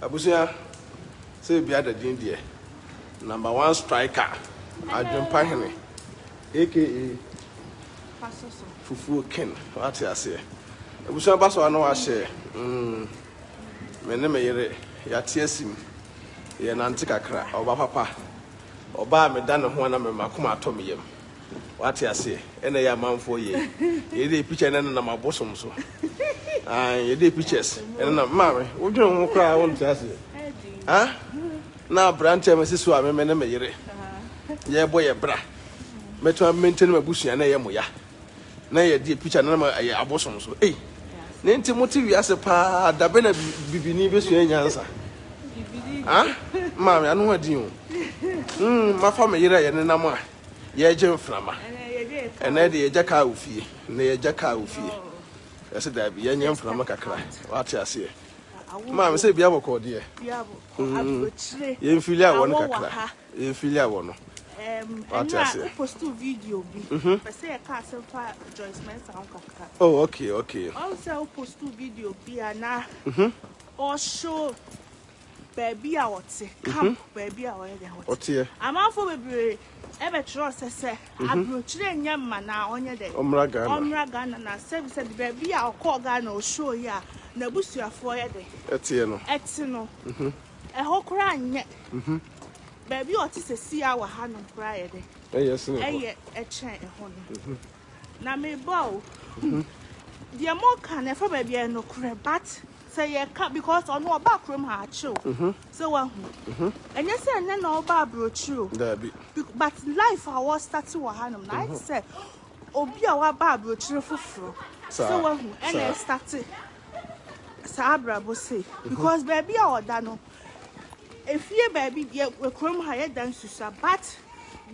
Abusia say be the din there. Number 1 striker. Adwenepahene. AKA Fufu Ken. What you say? Abusia baso ano wa share. Me ne me yere ya tiesim. Ye nante kakra. Oba papa. Oba me da ne ho na me makoma atom yem. What you say? Ene ya manfo ye. Ye dey picture na na mabosom so. Ye dey pictures. Ene na mama, wo dwen ho kra won tiase. Ah? Na branch me sisu a me ne me yere. Ye boy bra. Meto maintain mabusua na ye moya. Na ye dey picture na ma ye abosom so. Eh. Ne nti motivi ase pa da be na bibini besua nyansa. Ah? Mama anu adin o. Ma fa me yere ye ne na mo a. Ye je mframa. Ene de ye jaka ofie. Na ye jaka ofie. Ese da bi ye nyem mframa kakra. What you say? Mama say bia boko de. Bia boko. Ye mfili a won kakra. Ye mfili a won no. What you say? Post video bi. But say e ka say fa Joyce Mensah kakra. Oh, okay. Also post video bi na. Or show baby a what camp baby a what dey hot. Otie. Amanfo bebre e be tro se abrochire nyam na onye dey. Omra Ghana na service the baby a call Ghana o show ya na busuafo ye dey. Etie no. E ho kura anye. Baby o ti se si a wa ha no kura ye dey. Yes no. E chen e ho no. Na me bow. The more can e for baby e no kura but say ye can't because on no back room ha chill. So and you say no ba bro chill. But life I was starting wa hanum na I say obi a wa ba bro chill fufuro. So and I started Sabra bo say because baby a oda no if ye baby ye krom ha ye dan susa but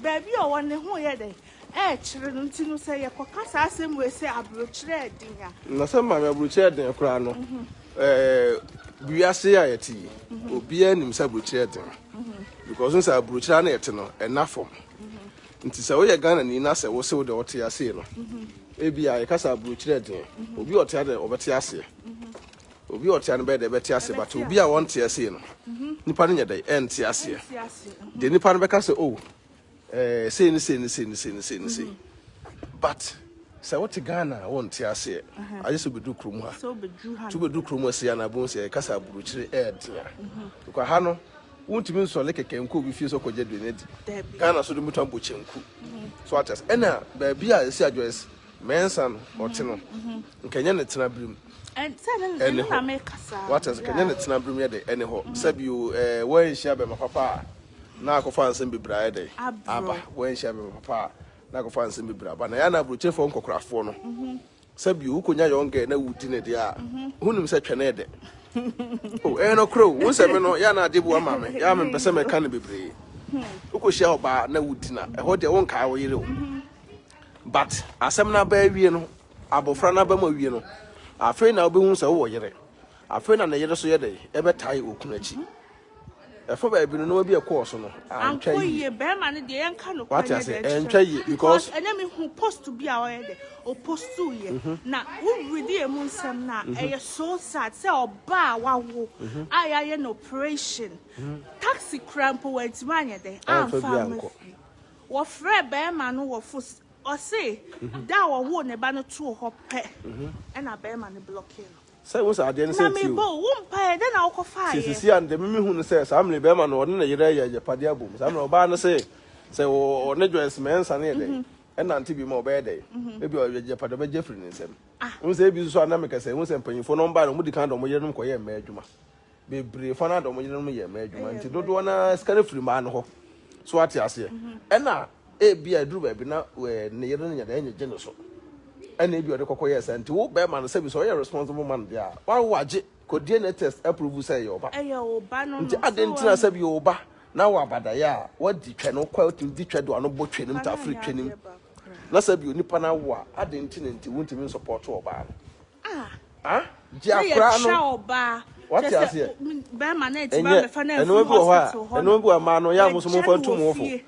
baby o won ne ho ye dey chire no ntinu say ye kokasa asem we say abro chire din ya. Na say ma abro chire din kra no. Biase a yeti obi anim sa brochire den because nsa brochire na yeti no enafom nti se wo ye Ghana ni na se wo se wo de wote ase no ebi a yekasa brochire den obi ote ade obete ase obi ote ade be de bete ase but obi a won te ase no nipa no nyede ente ase de nipa no be ka se oh say ni but say what Ghana won't hear say. I just be do krum ha. So be do ha. To be do krum say na bon say kasa buruchire dia. Because ha no wontimi nso le keke nko bi fie so koje do ne di. Ghana so do mutan bo chenku. So what else? Ena ba bia say Joyce Mensah no ote no. Nkanya ne tena brim. And say na make kasa. What else? Nkanya ne tena brim ye de ene ho. Sabi you wen hia be mapapa na akofa nsem bi bra ye de. Aba wen hia be mapapa na go fancy be braba na ya na broche fo nkokrafo no sabi ukonya yonge na wudi ne de a hunim se twene de oh no kro won se me no ya na adebu ama me ya me pese me kan bebre ukohia oba na wudi na e ho de won kai wo yire o but asem na ba wie no abofra na ba ma wie no afre na obehun se wo yire afre na yire so ye de e be tai okunachi for baby no be a course no antwa ye be ma ne de yanka no what I say antwa ye because enemy who post to be our head or post to ye na we ready emu nsem na e so sad say oba wawo aya an operation taxi crampo went manya de amfa wo frɛ be ma no wo fo o say da wo ne ba no to ho pe e na be ma ne blocking. Say what's at the end say you. Na me won pa then I go fire. See and the me hu say Samle be ma no na yire ya padia bom. Sam no ba no say o ne Joyce Mensah na dey. E na nti bi ma obe dey. E bi o ya padia be Jeffrey nsem. Won say bi so anameka say won say mpanyifo no ba no mu di kan do mo yire no ko ye ma adwuma. Be bre fa na do mo yire no ye ma adwuma. Nti dodo na skare free ma no ho. So ati ase. E na e bi aduru ba bi na ne yire no nya da enye no so. And if you are the cocoa, yes, and to bear man service or a responsible man there. Why watch it? Could DNA test approve say your back? I didn't say you over. Now, Abadaya, what did you know? Quite to the trade or no boat training to free training. Let's say you Nipana war. I didn't want to support to a bar. Jack, what is here? Bear man, and no man or Yamus more fun to move.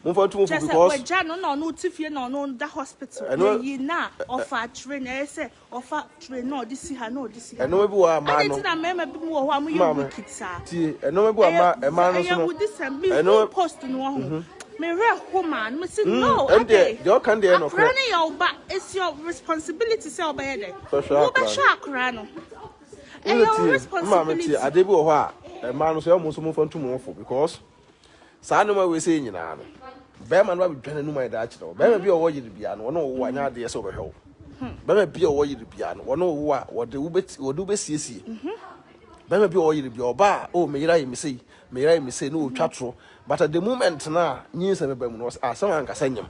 Move to just because Jano no Tiffy no the hospital. Ye na offer train, I say offer train no this year no this year. And no more man. I didn't remember more one you kids are. And no more a man with this and be no post no home. Me real woman, me say no. And your candy no cranny your back. It's your responsibility. Say obey it. So shark rano. And your responsibility. I did go a man was almost move on to move because Sanoma we say in an Bearman will be trying to my Dutch. Bear be away the piano, no one idea over help. Bear be away the piano, or no what the Ubet or do best see. Bear be away the bar. Oh, may I say no chatro. But at the moment now, news and was someone can send him.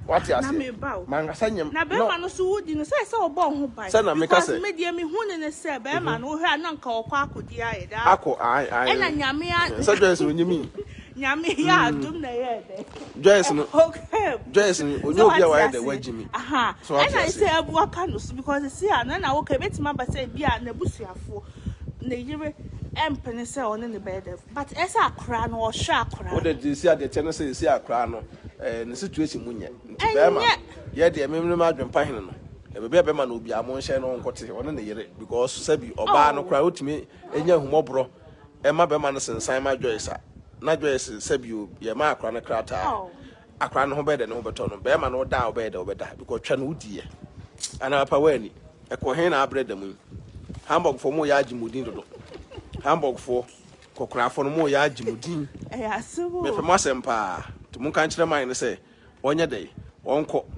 What you say? Man, send him. Now, Bearman was so wood in the size of bone by Sana make us media me one in a say, Bearman who had an uncle quack with the eye. I and Yamia, such as when you mean. Yami, ya, do the Joyce, okay. Joyce, when you be away the way, Jimmy. Aha. So I say, I work canus because I see, and then I will commit my but say, be an abusia for the year. Empty on in the bed, but as a crown or shark crown. What did you see at the Tennessee? See a crown and the situation munya. Yet, the memory margin pine. A baby man will be a monshine on what is on the year because Sebi or Barno crowd to me, and young mobro, and my Bemanison, Simon Joyce. Not Joyce, Sebu, your mark on a crata. A crown home bed and overton, Bearman or down bed over that because Chanwood, and our Paweni, a Kohena bread the moon. Hamburg for more Yajimudin. Hamburg for Cocra for more Yajimudin. Me for Massempa to Munkanchra mine say, on your day, uncle.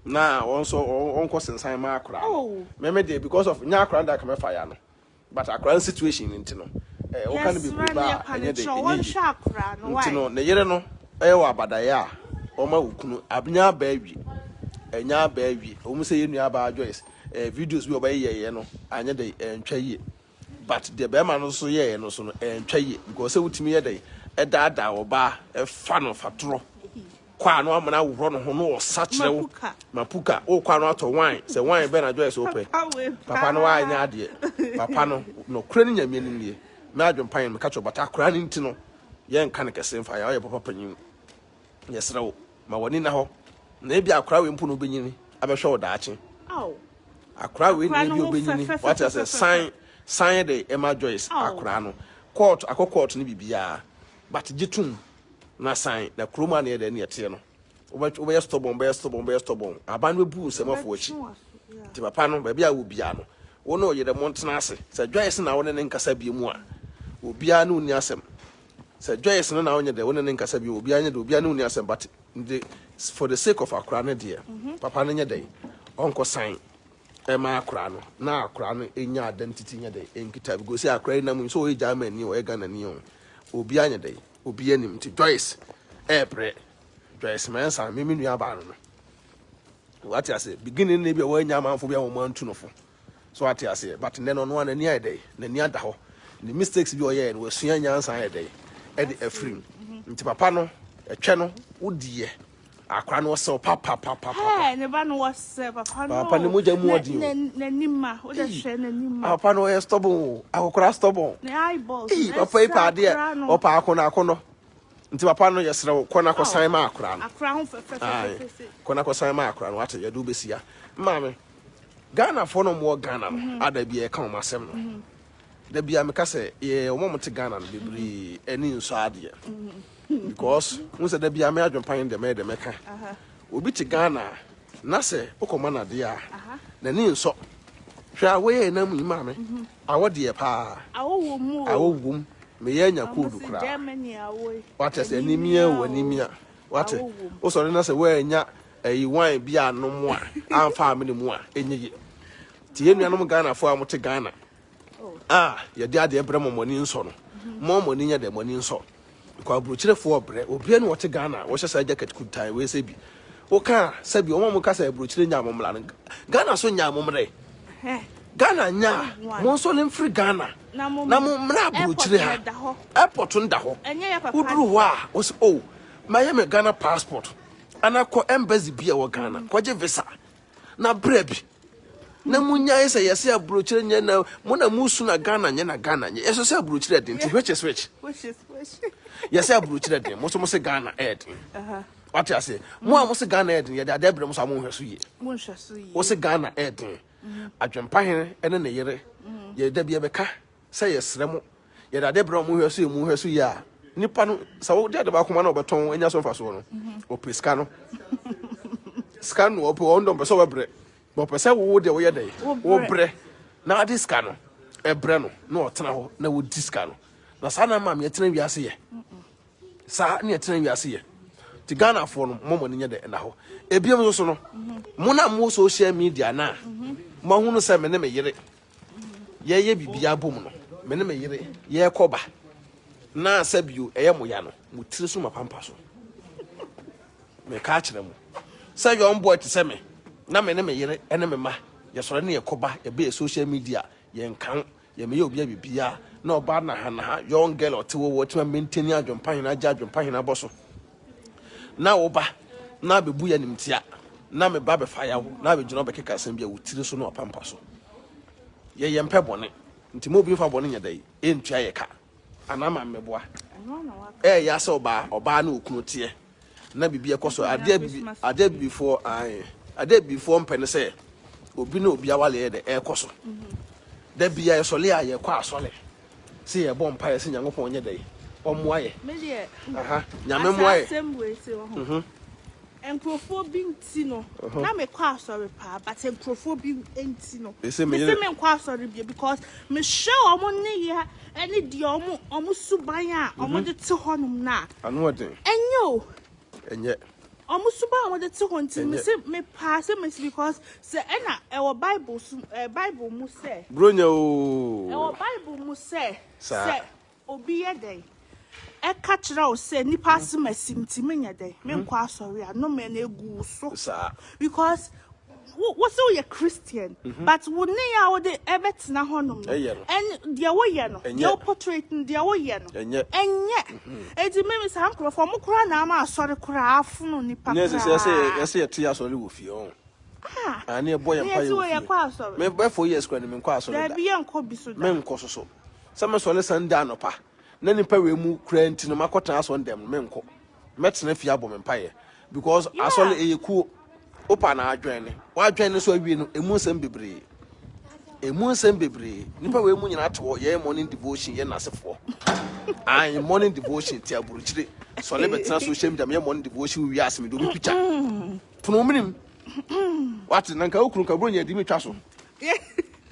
Now, also, uncle since I'm a crowd. Oh, maybe because of Nakran that come a fire. But a grand situation in Tino. Can be bar and yet one shark ran. No, Nayerano, Ewa Badaya, Oma Ukunu, Abnya baby, a nya baby, almost say near by Joyce. Videos will obey ye, and yet they and chay. But the Bearman also ye and also and chay because so to me a day, a dada or bar, a fan of a draw. Quano, man, I will run on no such Mapuka, oh, quano to wine, say wine, Ben Joyce open. Papa no, I nadia, Papa no craning meaning. Madam Pine, catch up, but I crying into no young canica same fire, Papa you. Yes, no, my one in a hole. Maybe I cry in Puno Bini, I'm a show daching. Oh, I cry with you, Bini. What as a sign de Emma Joyce, Acrano. Court, I court in Bibia, but Jitun, na sign, the crewman near the near Tiano. Where stubborn, a band with booze, some of which. To a panel, baby, I will be ano. Oh no, you're the Montanasi, said Joyce now and then Casabi moi. Will be a noon yasem. Said Joyce now and the one in Casabi will be a noon yasem, but for the sake of our crown, dear, Papa in your day, Uncle sign. Emma Crano, now crown in your identity in your day, in Kitab, go see a crane, so a German, you a gun and you. Will be an day, will be an to Joyce. Pray. Joyce Mensah, Mimi Yaban. What I say, beginning maybe away Yaman for your man to know. So what I say, but then on one and near day, the near the mistakes you are in was seeing your answer a day, Eddie a free. Into Papano, a channel, would dear. A crown was so papa. Hey, the van was Papa Muja Modi. Nenima, what a shame, Nenima. Pano is stubble, our cross stubble. The eyeballs, a paper, dear, or Paconacono. Into Papano, yes, Conaco Simon crown. A crown for Conaco Simon crown, what you do be see. Mammy. Ghana for no more Ghana, other be a come myself. There be a Macase, a moment to Ghana, be any insadia. Because once there be a American pine the maid the Mecca. Will be to Ghana, Nase, Okomana dear. The new so. Shall we and me, mammy? Our dear pa. Our womb, Mayanya could cry. What is anemia? What? Also, Nasa way nya. You wine be no more. I'm farming more. Any Tiano Ghana for Amote Ghana. Ah, your daddy Abraham money in son. More money than money in so. Because Bruchilla for bread, or Pian water Ghana, was a jacket good time, we say. Oka, said your mom cast a Bruchilla Yamam. Ghana so Yamomre. Ghana, nya, Monson free Ghana. Namumra Bruchilla. Airport on Daho. Who drew was oh, Miami Ghana passport. Ana ko embassy bia wo Ghana kwaje visa na brebi na munya yesa yese abrochire nya na mo na musu na Ghana nya na Ghana nya yeso se abrochire de nti which is Yes, I brought it. Most of us Ghana ed. What I say, more must Ghana ed. Yet I debra was among her sweet. Was a Ghana ed. Adwenpahene and then a year. Ye Debbie Becca. Say yes, Remo. Yet I debra move her so ya. Nippon, so dead about Commander Baton and Yason Fasono. Or Piscano. Scan or put on so bread. But per se would the way day. Oh, bread. Now this cano. A breno. No, Tano, no would discano. Na sana mam yetenem wiase ye sa na yetenem wiase ye ti Ghana fo no momo ne de na ho ebiem so no mo na mo social media na mo hunu se me ne me yire ye bibia bom no me ne me yire ye koba na sabio eye mo ya no mo tiri so mapampa so me ka kire mo say your boy to say me na me ne me yire ene me ma ye sore ne ye koba ye be social media ye nkan ye me ye obi bibia no bad na young girl or two what maintain adwenpahene agya adwenpahene aboso na wo ba na be buya nimtia na me ba be fire wo na be gino be keka asem bia wutiri so no pampa so ye yempe bone nti mo bi fa bone nya dai entua ye ka anama mmeboa ya se oba na okunu tie na bibia koso ade before mpene se obi na obi awale ye de koso da bia ye sole aye kwa asole see a bomb pie, sing your phone day. Why? Nyame moye. And Crophobing Tino. Now me qua sorry, pa, but and Crophobing ain't Tino. They say me qua sorry because Michelle Money any diomo almost subaya almost the 200 na. I know what thing. And you and yet almost suba with the 200 me pass him because say Anna our Bible must say Bruno our Bible must say obi ye day e catch ra o say ni pass masim ti menya day me nkwa sorry no me na egu so because what's all your Christian but wo ne ya wo de ebetina honom no and dia wo ye no your portrait dia wo ye no enye edi me say am kro for mo kra na ma sorry kra afuno ni papa yes say tia sorry wo fi on ani boy am pa yo me be 4 years kra ni me nkwa sorry da bia nko bi so da me nko so some sorry Sunday anopa na nipa we mu kra nti no makota aso ndem me nko metena fi abo me paye because asole eyeku opa na adwen wa adwen so awie no emu nsem bebre nipa we mu nyina to ye morning devotion ye nasefo morning devotion ti aburuchire sole betena social media me morning devotion wi asem do bi picture puno minim wate nanka okunu ka bronya di metwa so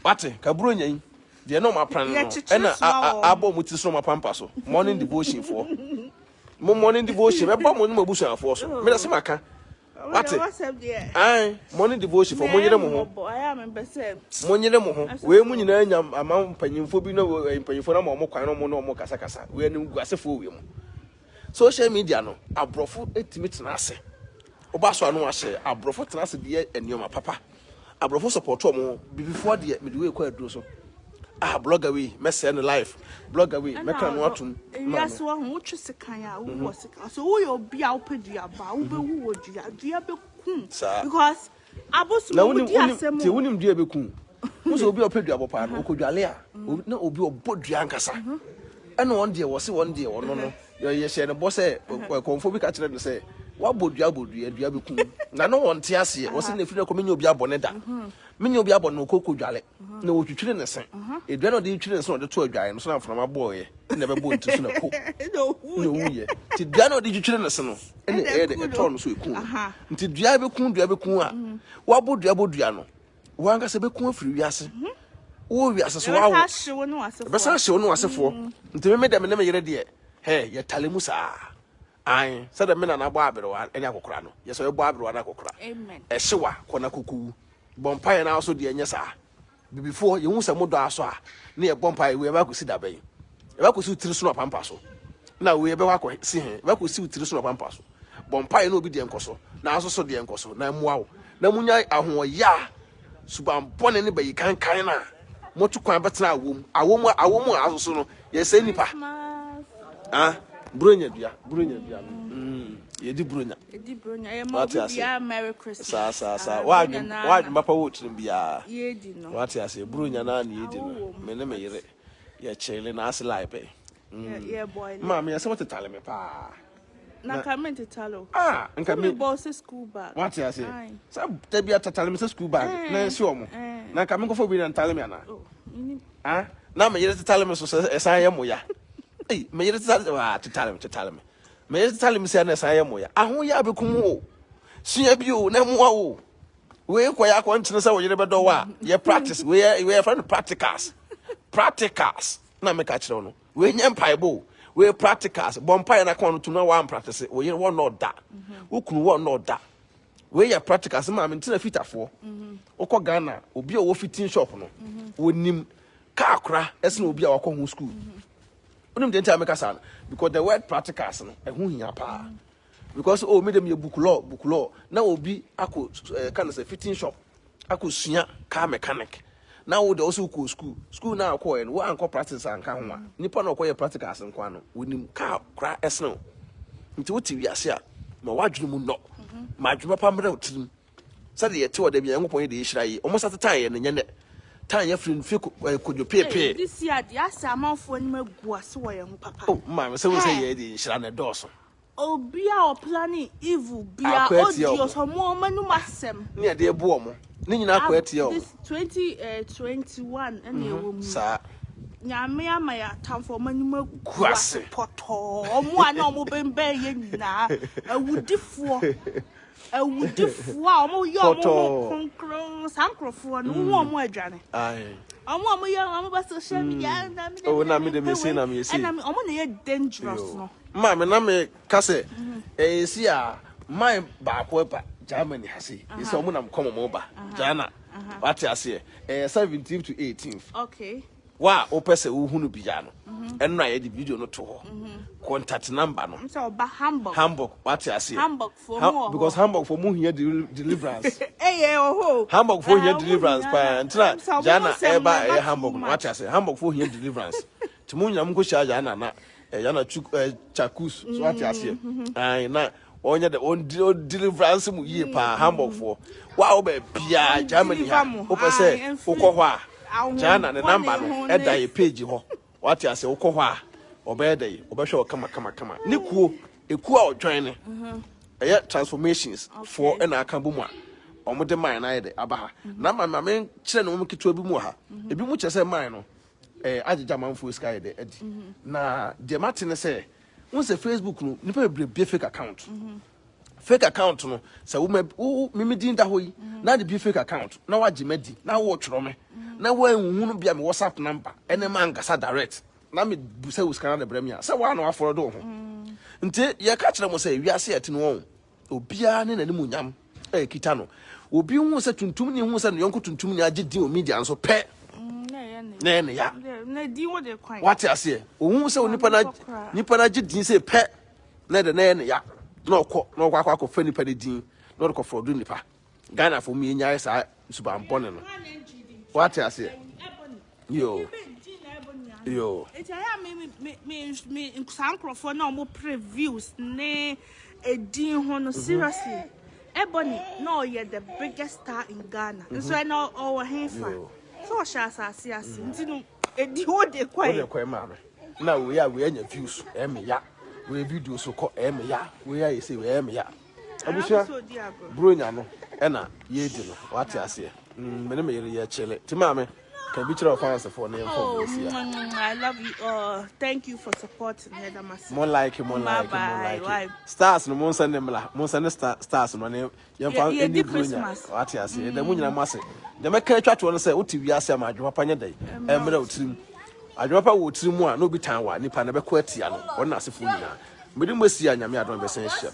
wate ka bronya yi de no ma plan no ena abo muti so ma pampa so morning devotion for morning devotion me ba mo no mabusu afo so me da se maka what morning devotion for monyere mo ho monyere mo ho we mu nyina anya amam panyimfo bi no panyimfo na mo kwan no mo no mo kasa we ni guasefo we mu social media no abrofo etimi tena ase oba so anu ahye abrofo tena ase bi enioma papa abrofo support mo before de me de we kwa aduro so blogger we Mensah no life blogger we meka no atum yes wo ho twe sekan a wo sekan so wo yo bia wo pedua ba wo be wo dua be kun because abosu mo di asem ti wonim dua be kun wo so obi opedua bo pa no okodwale a na obi obodua nkasa ena won de wo se won de wo no ye hye ne bo se konfo bi ka kire no se wa bodua dua be kun na no won te ase wo se na fi na ko menya obi abone da menya obi abone okodwale na wo twitwire ne sen edua no de twitwire ne sen o de to adwae no so na frama boye na be bo nti so na ko no wuye ti dua no de twitwire ne sen no ene de to no so ekun nti dua be kun a wa bodua no wa nka se be kun afiri wiase wo wiase so wa be sa hye no asefo nti me de me na me yere de ye talemu sa ai sada me na bo aberewa ene akokora no ye so ye bo aberewa na akokora amen ehyewa kona koku bompaye na so de enye sa before ye hu se modo aso a na ye bompaye we ba kosi da ban ye ba kosi utiri so na pampa so na we be wa ko si he ba kosi utiri so na pampa so bompaye na obi de enkoso na aso so de enkoso na muawo na munya ahoya suban bone ne bayi kan na motu kwan betena awom aso so no ye se nipa Brunya dia ye di brunya e mo bia Merry Christmas sa wa mapa wo trim bia ye di no what ya say brunya na ye di no me ne me yire ye chele na ase life Yeah, boy. Mama, I said what to tell me, pa. Na come to tell. And come me boss school bag. What I say? So there be a tell me school bag. Na show mo. Na come go for we and tell me na. Now me just tell me so as I am ya. Hey, me just tell to tell me. Me just tell me say na I am ya. Aho ya be kumu. Sua bi o na mo o. We kwaya kwantene say wo yere bedo wa. Ye practice we friend practicals. Practicals. Na me ka kire no. We nya mpaibo. We practicals. Bompa na kon to no one practice. We yere one not da. Wo kunu one not da. We ya practicals ma me ntina fitafo. Okọ Ghana, obi a wo fitting shop no. Wonim ka akra ese na obi a wakọ hu school. Onim de ntia me ka sa because the word practicals no ehun hia pa. Because oh me dem ye book law na obi ako kind of fitting shop ako sua car mechanic now we also go school na akọ en wo anko practice anka ho a nipa na akọ ye practicals nko no wonim car kra esno nti wo ti wiase a ma wadwene mu no ma adwuma pa mra otirim sade ye te wo da bia enko ye de yira yi omo satatan ye ne nyene tan ye free fi kodwo pepe this year the asamafo ni magu ase wo ye ho papa oh ma se wo say ye de yira na doso Obia or planning evil bia audio so mo manu masem ne de ebo omo ne nyina akwati o this 2021 and e wo mu sa nyame amaya tamfo manu magu poto omo ana omo bembe ye nyina awudifo omo yo omo konkron sankrofo no wo omo adwane ai omo yo omo ba social media na me de me say na me say na me omo na ye dangerous no ma me na me ka se si a my ba ko ba Germany hase is omo na come mo ba Jana what you say 17th to 18th okay wa o pese wo hunu bia no enna ye di video no to ho contact number no so ba Hamburg what you say Hamburg for more because Hamburg for mu here deliverance Hamburg for here deliverance pa ntina Jana eba Hamburg what you say Hamburg for here deliverance timu nyam ko sha Jana na yana chakus so what you say ai na onye de on deliverance mu yie pa Hamburg for wa o ba bia Germany ha o pese ukọ ho a Jana the number no eda ye page ho what you say ukọ ho a obeda yi obehwe kama ne kuo ekuo a odwan ne transformations for na aka bomu a omode man na ye de abaha na ma me kire no mkitu bi mu ha ebi mu kire se man no agija manfo sky de edi na de matine se won se Facebook no nipa be fake account fake account no se wo me din da hoyi na de be fake account na waje medi na wo tworo me na wo ehunu bia me WhatsApp number ene man gasa direct na me busa wo scanner de bremia se wa na wa foro do ho nti ye ka kire mo se wiase ati no won obia ne nani munyam kita no obi hu se tuntum ni hu se no yonko tuntum ni age din o media nso pe ne ya na di wo de kwan what you say ohun se onipa na age din se pe na de ne ya na okọ fa nipa de din na okọ for do nipa Ghana for me nya sa suban bone no what you say yo it's me sankrofo na mo previews ne edin ho no seriously Ebony no you're the biggest star in Ghana so I know our hanfa so shasa asiasi ntinu edi wo de kwai mama na we anya views me ya we video so ko me ya we ya say we me ya abusha bro nya no na ye di no what you say me ne me ye chele ti mama can be chira fans for na info I love you thank you for supporting more like stars no mon send them la mon send stars no na ye fa any bro nya what you say da munyina mase da me ka twatwo no say uti wiase ma adwo papa nya dai emra utirim adwo papa wo utirim a no bi tan wa nipa na be ko atia no wona asefo nyina mede mo si anyame adon be sen hia